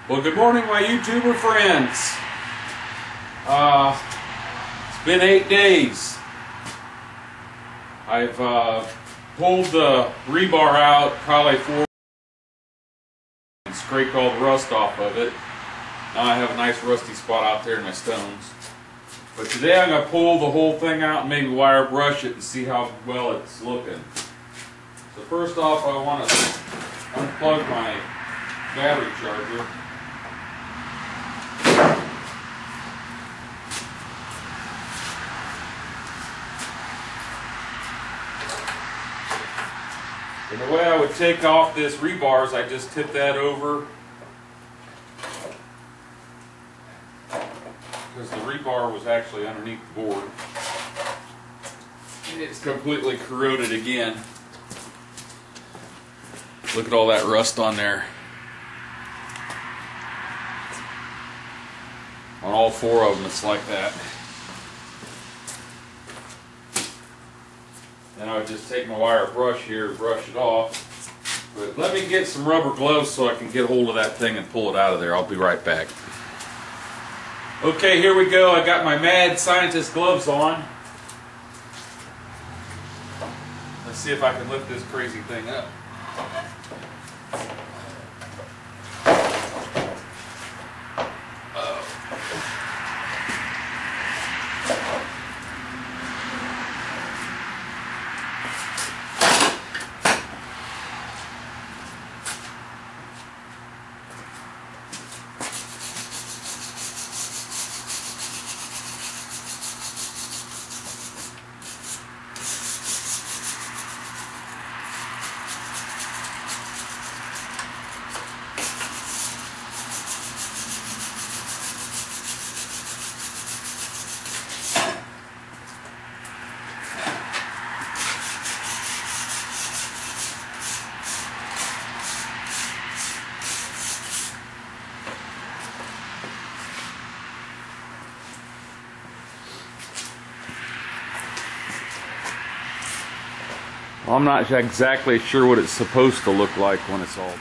Well, good morning, my YouTuber friends. It's been 8 days. I've pulled the rebar out probably 4 and scraped all the rust off of it. Now I have a nice rusty spot out there in my stones. But today I'm going to pull the whole thing out and maybe wire brush it and see how well it's looking. So first off, I want to unplug my battery charger. And the way I would take off this rebar is I just tip that over, because the rebar was actually underneath the board. And it's completely corroded again. Look at all that rust on there. On all 4 of them it's like that. Then I would just take my wire brush here and brush it off. But let me get some rubber gloves so I can get hold of that thing and pull it out of there. I'll be right back. Okay, here we go. I got my mad scientist gloves on. Let's see if I can lift this crazy thing up. Well, I'm not exactly sure what it's supposed to look like when it's all...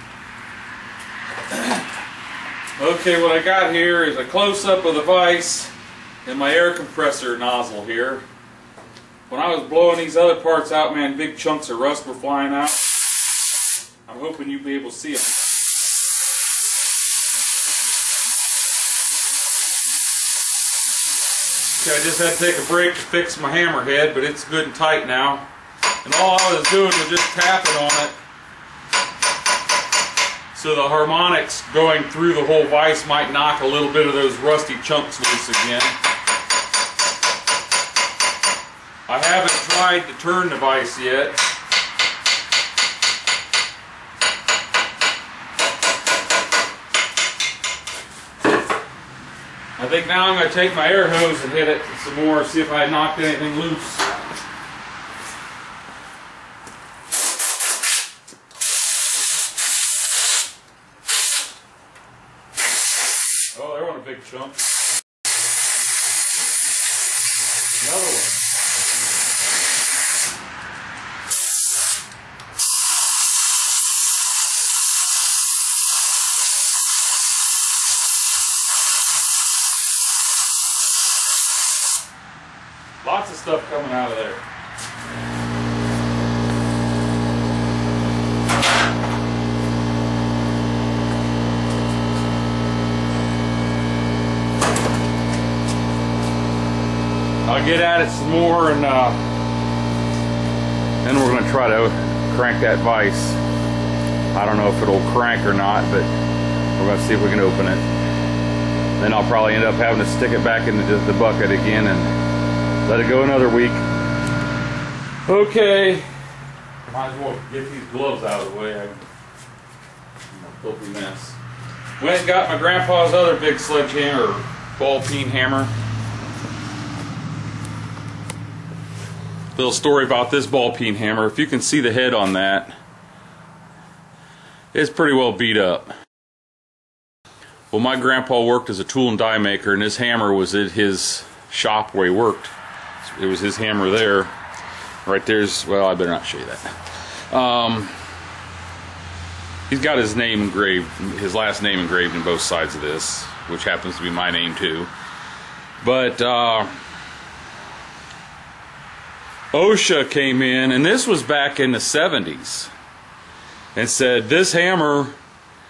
Okay, what I got here is a close-up of the vise and my air compressor nozzle here. When I was blowing these other parts out, man, big chunks of rust were flying out. I'm hoping you'll be able to see them. Okay, I just had to take a break to fix my hammerhead, but it's good and tight now. And all I was doing was just tapping on it so the harmonics going through the whole vise might knock a little bit of those rusty chunks loose again. I haven't tried to turn the vise yet. I think now I'm going to take my air hose and hit it some more, see if I knocked anything loose. Oh, there went a big chunk. Another one. Lots of stuff coming out of there. I'll get at it some more, and then we're going to try to crank that vise. I don't know if it'll crank or not, but we're going to see if we can open it. Then I'll probably end up having to stick it back into the bucket again and let it go another week. Okay, might as well get these gloves out of the way. I'm a filthy mess. Went and got my grandpa's other big sledgehammer, ball-peen hammer. Little story about this ball-peen hammer. If you can see the head on that, it's pretty well beat up. Well, my grandpa worked as a tool and die maker, and his hammer was at his shop where he worked. It was his hammer there. Right there's, well, I better not show you that. He's got his name engraved, his last name engraved in both sides of this, which happens to be my name too. But OSHA came in, and this was back in the 70s, and said, this hammer,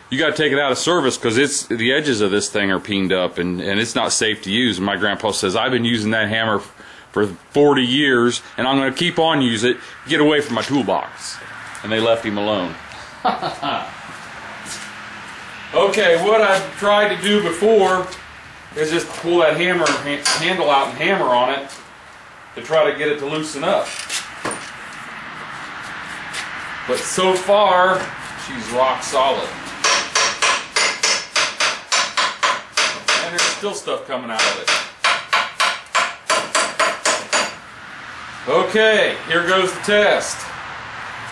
you got to take it out of service because it's the edges of this thing are peened up, and it's not safe to use. And my grandpa says, I've been using that hammer for 40 years, and I'm going to keep on using it. Get away from my toolbox. And they left him alone. Okay, what I've tried to do before is just pull that hammer handle out and hammer on it to try to get it to loosen up. But so far, she's rock solid. And there's still stuff coming out of it. Okay, here goes the test.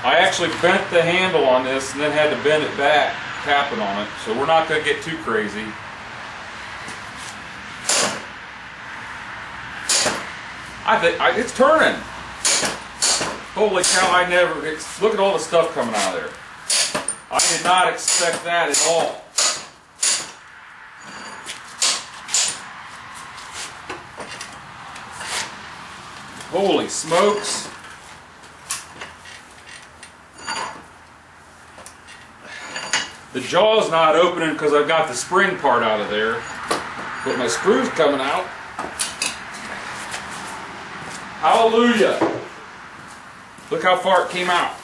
I actually bent the handle on this and then had to bend it back, tapping on it, so we're not going to get too crazy. It's turning. Holy cow, look at all the stuff coming out of there. I did not expect that at all. Holy smokes. The jaw's not opening because I've got the spring part out of there, but my screw's coming out. Hallelujah! Look how far it came out.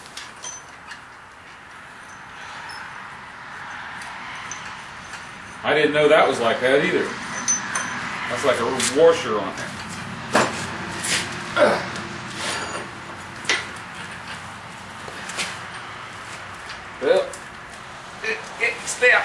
I didn't know that was like that either. That's like a washer on there. Well, it's there.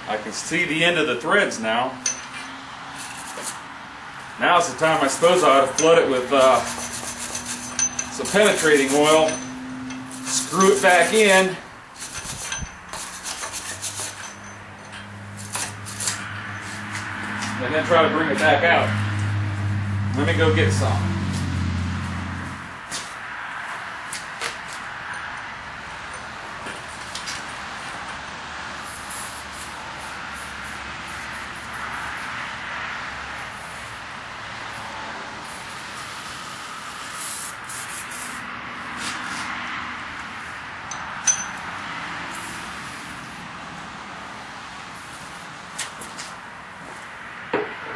I can see the end of the threads now. Now's the time I suppose I ought to flood it with some penetrating oil, screw it back in, and then try to bring it back out. Let me go get some.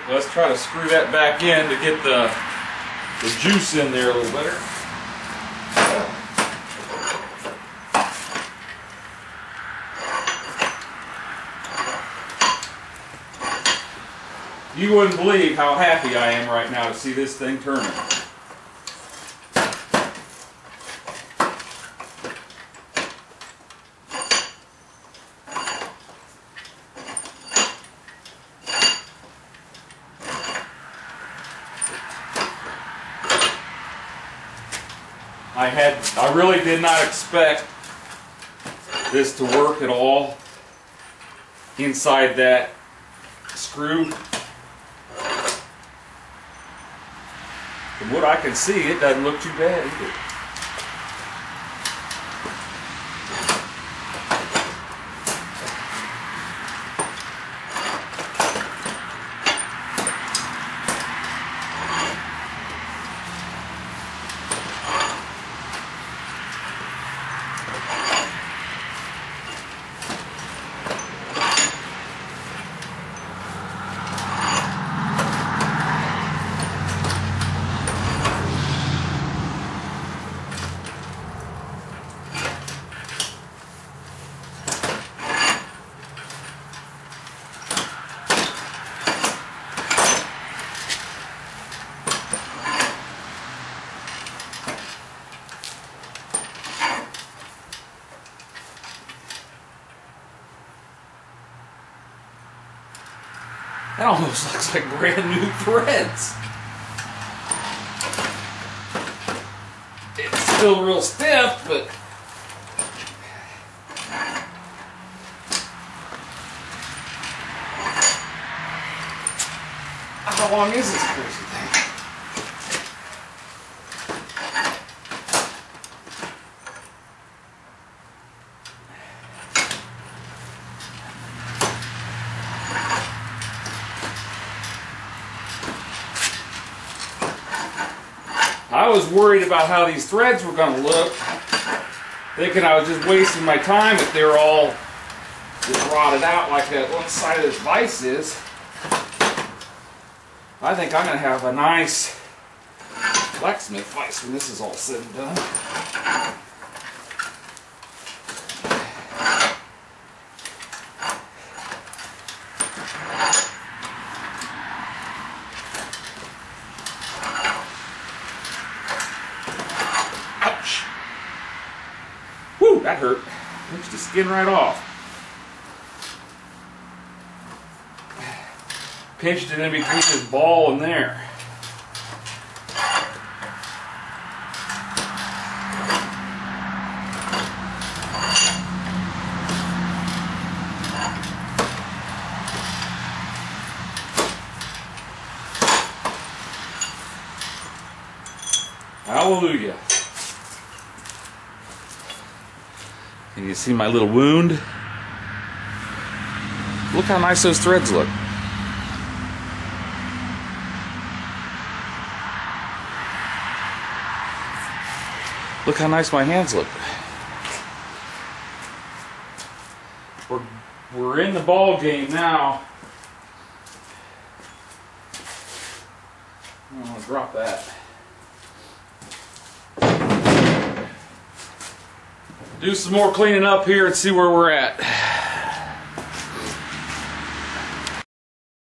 Let's try to screw that back in to get the juice in there a little better. You wouldn't believe how happy I am right now to see this thing turning. I really did not expect this to work at all inside that screw. From what I can see, it doesn't look too bad either. That almost looks like brand new threads. It's still real stiff, but How long is this crazy thing? I was worried about how these threads were going to look, thinking I was just wasting my time if they were all just rotted out like that one side of this vise is. I think I'm going to have a nice blacksmith vise when this is all said and done. Ouch! Whew, that hurt. Pinched the skin right off. Pinched it in between this ball and there. Hallelujah. Can you see my little wound? Look how nice those threads look. Look how nice my hands look. We're in the ball game now. I'm gonna drop that. Do some more cleaning up here and see where we're at.